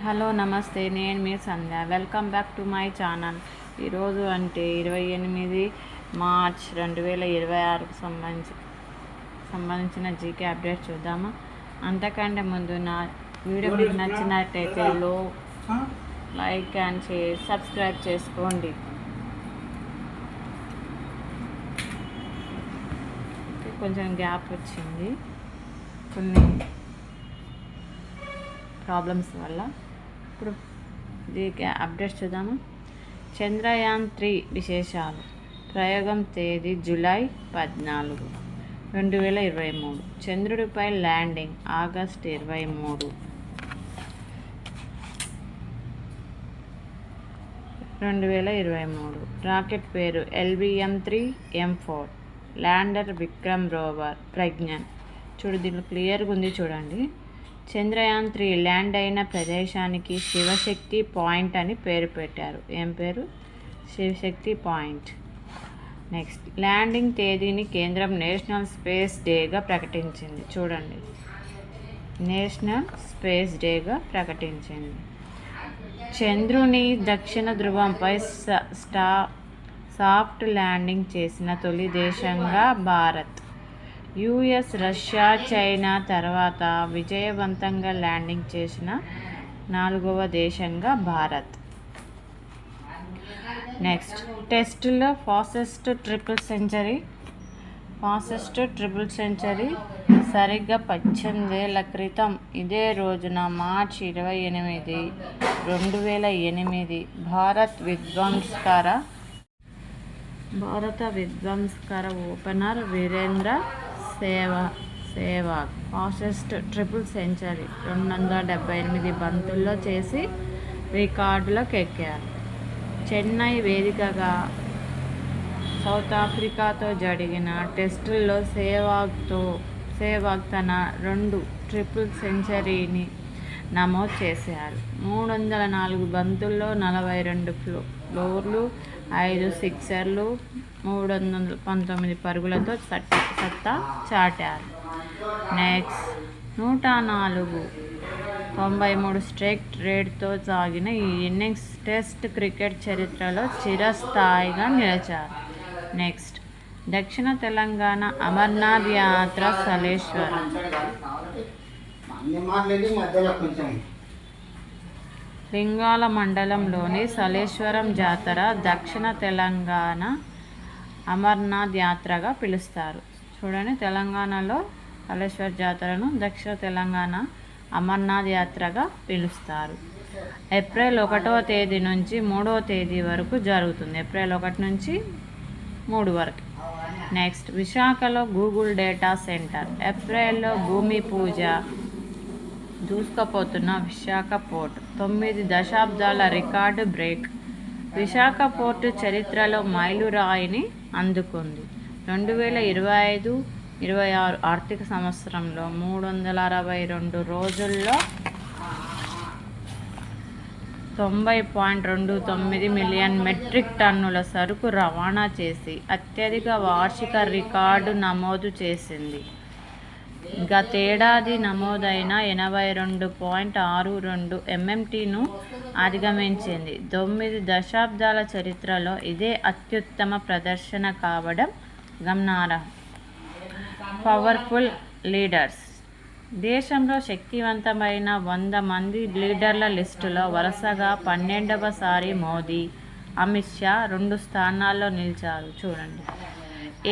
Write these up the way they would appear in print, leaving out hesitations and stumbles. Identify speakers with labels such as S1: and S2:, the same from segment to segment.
S1: Hello నమస్తే, నేను మీ Sandhya. Welcome back to my channel. ఈరోజు అంటే 28 మార్చ్ 2026కు సంబంధించిన జీకే అప్డేట్ చూద్దామా. అంతకంటే ముందు నా వీడియో మీకు నచ్చినట్టయితే లైక్ అండ్ షేర్, సబ్స్క్రైబ్ చేసుకోండి. కొంచెం గ్యాప్ వచ్చింది కొన్ని ప్రాబ్లమ్స్ వల్ల. ఇప్పుడు జీకే అప్డేట్స్ చూద్దాము. చంద్రయాన్ 3 విశేషాలు. ప్రయోగం తేదీ జూలై 14, 2023. చంద్రుడిపై ల్యాండింగ్ ఆగస్టు 23, 2023. రాకెట్ పేరు LVM-3M4. Lander Vikram rover Pragyan. దీంట్లో క్లియర్గా ఉంది చూడండి. చంద్రయాన్ 3 ల్యాండ్ అయిన ప్రదేశానికి శివశక్తి పాయింట్ అని పేరు పెట్టారు. ఏం పేరు? శివశక్తి పాయింట్. నెక్స్ట్, ల్యాండింగ్ తేదీని కేంద్రం నేషనల్ స్పేస్ డేగా ప్రకటించింది. చూడండి, నేషనల్ స్పేస్ డేగా ప్రకటించింది. చంద్రుని దక్షిణ ధ్రువంపై సాఫ్ట్ ల్యాండింగ్ చేసిన తొలి దేశంగా భారత్. US, రష్యా, చైనా తర్వాత విజయవంతంగా ల్యాండింగ్ చేసిన 4వ దేశంగా భారత్. నెక్స్ట్, టెస్టులో ఫాస్టెస్ట్ ట్రిపుల్ సెంచరీ సరిగ్గా 18 ఏళ్ల క్రితం ఇదే రోజున మార్చి 28, 2008 భారత విధ్వంసకర opener Virender Sehwag fastest triple century 278 బంతుల్లో చేసి రికార్డులకు ఎక్కారు. చెన్నై వేదికగా సౌత్ ఆఫ్రికాతో జరిగిన టెస్టుల్లో సెహ్వాగ్ తన 2 ట్రిపుల్ సెంచరీని నమోదు చేశారు. 304 బంతుల్లో 42 ఫోర్లు, 5 సిక్సర్లు, 319 పరుగులతో సత్తా చాటారు. నెక్స్ట్, 104.93 స్ట్రైక్ రేట్తో సాగిన ఈ ఇన్నింగ్స్ టెస్ట్ క్రికెట్ చరిత్రలో చిరస్థాయిగా నిలిచారు. నెక్స్ట్, దక్షిణ తెలంగాణ అమర్నాథ్ యాత్ర సలేశ్వరం. లింగాల మండలంలోని సలేశ్వరం జాతర దక్షిణ తెలంగాణ అమర్నాథ్ యాత్రగా పిలుస్తారు. చూడండి, తెలంగాణలో సలేశ్వర జాతరను దక్షిణ తెలంగాణ అమర్నాథ్ యాత్రగా పిలుస్తారు. ఏప్రిల్ 1వ తేదీ నుంచి 3వ తేదీ వరకు జరుగుతుంది. ఏప్రిల్ 1 నుంచి 3 వరకు. నెక్స్ట్, విశాఖలో గూగుల్ డేటా సెంటర్. ఏప్రిల్లో భూమి పూజ. దూసుకుపోతున్న విశాఖ పోర్ట్ 9 దశాబ్దాల రికార్డు బ్రేక్. విశాఖ పోర్టు చరిత్రలో మైలురాయిని అందుకుంది. 2025-26 ఆర్థిక సంవత్సరంలో 362 రోజుల్లో 90.29 మిలియన్ మెట్రిక్ టన్నుల సరుకు రవాణా చేసి అత్యధిక వార్షిక రికార్డు నమోదు చేసింది. గతేడాది నమోదైన 82.62 MMTను అధిగమించింది. 9 దశాబ్దాల చరిత్రలో ఇదే అత్యుత్తమ ప్రదర్శన కావడం గమనార్హం. Powerful leaders. దేశంలో శక్తివంతమైన 100 మంది లీడర్ల లిస్టులో వరుసగా 12వసారి మోదీ, అమిత్ షా 2 స్థానాల్లో నిలిచారు. చూడండి,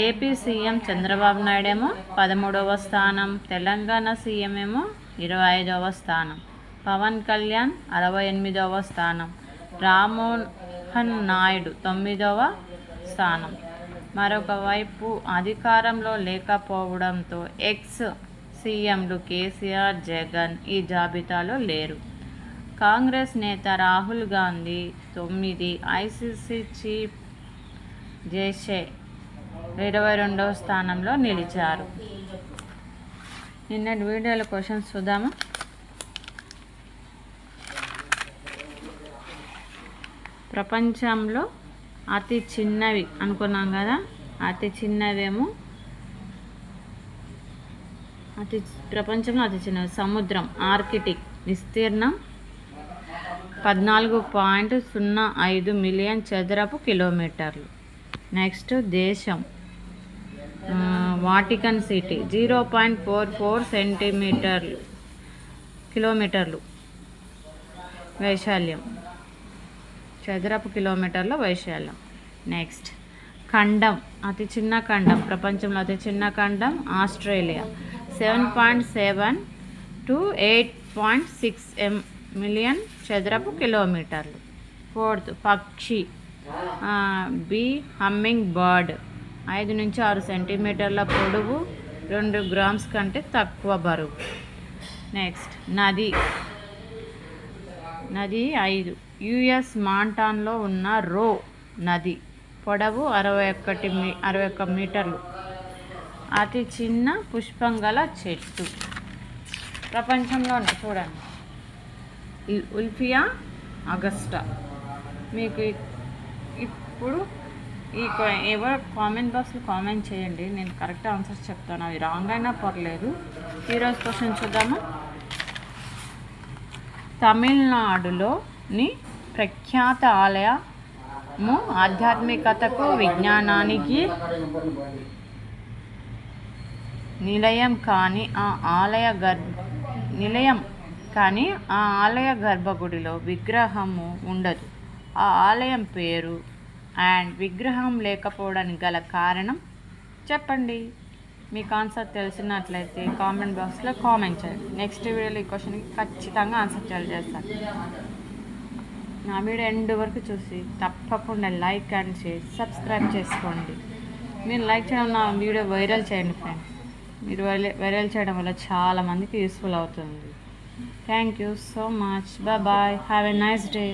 S1: ఏపీ సీఎం చంద్రబాబు నాయుడు ఏమో 13వ స్థానం, తెలంగాణ సీఎం ఏమో 25వ స్థానం, పవన్ కళ్యాణ్ 68వ స్థానం, రామ్మోహన్ నాయుడు 9వ స్థానం. మరొక వైపు అధికారంలో లేకపోవడంతో ఎక్స్ సీఎంలు కేసీఆర్, జగన్ ఈ జాబితాలో లేరు. కాంగ్రెస్ నేత Rahul Gandhi 9, ICC chief justice 22వ స్థానంలో నిలిచారు. నిన్నటి వీడియోలో క్వశ్చన్స్ చూద్దామా. ప్రపంచంలో అతి చిన్నవి అనుకున్నాం కదా, అతి చిన్నవేమో ప్రపంచంలో అతి చిన్నవి సముద్రం ఆర్కిటిక్ విస్తీర్ణం 14.05 మిలియన్ చదరపు కిలోమీటర్లు. నెక్స్ట్ దేశం వాటికన్ సిటీ 0.44 కిలోమీటర్లు వైశాల్యం, చదరపు కిలోమీటర్ల వైశాల్యం. నెక్స్ట్ ఖండం, అతి చిన్న ఖండం, ప్రపంచంలో అతి చిన్న ఖండం ఆస్ట్రేలియా 7.7 to 8.6 మిలియన్ చదరపు కిలోమీటర్లు. ఫోర్త్ పక్షి బీ హమ్మింగ్ బర్డ్ 5 నుంచి 6 సెంటీమీటర్ల పొడవు, 2 గ్రామ్స్ కంటే తక్కువ బరువు. నెక్స్ట్ నది 5 యుఎస్ మాంటానాలో ఉన్న రో నది, పొడవు 61 మీటర్లు, అతి చిన్న పుష్పం గల చెట్టు ప్రపంచంలో చూడండి ఉల్ఫియా అగస్టా. మీకు ఇప్పుడు ఎవరు కామెంట్ బాక్స్లో కామెంట్ చేయండి, నేను కరెక్ట్ ఆన్సర్స్ చెప్తాను, అవి రాంగ్ అయినా పర్లేదు. ఈరోజు క్వశ్చన్ చూద్దామా. తమిళనాడులోని ప్రఖ్యాత ఆలయము ఆధ్యాత్మికతకు విజ్ఞానానికి నిలయం కానీ ఆ ఆలయ గర్భగుడిలో విగ్రహము ఉండదు. ఆ ఆలయం పేరు అండ్ విగ్రహం లేకపోవడానికి గల కారణం చెప్పండి. మీకు ఆన్సర్ తెలిసినట్లయితే కామెంట్ బాక్స్లో కామెంట్ చేయండి. నెక్స్ట్ వీడియోలో ఈ క్వశ్చన్కి ఖచ్చితంగా ఆన్సర్ చేస్తాను. నా వీడియో ఎండ్ వరకు చూసి తప్పకుండా లైక్ అండ్ షేర్ సబ్స్క్రైబ్ చేసుకోండి. మీరు లైక్ చేయడం, నా వీడియో వైరల్ చేయండి ఫ్రెండ్స్. మీరు వైరల్ చేయడం వల్ల చాలామందికి యూస్ఫుల్ అవుతుంది. Thank you so much. Bye. Have a nice day.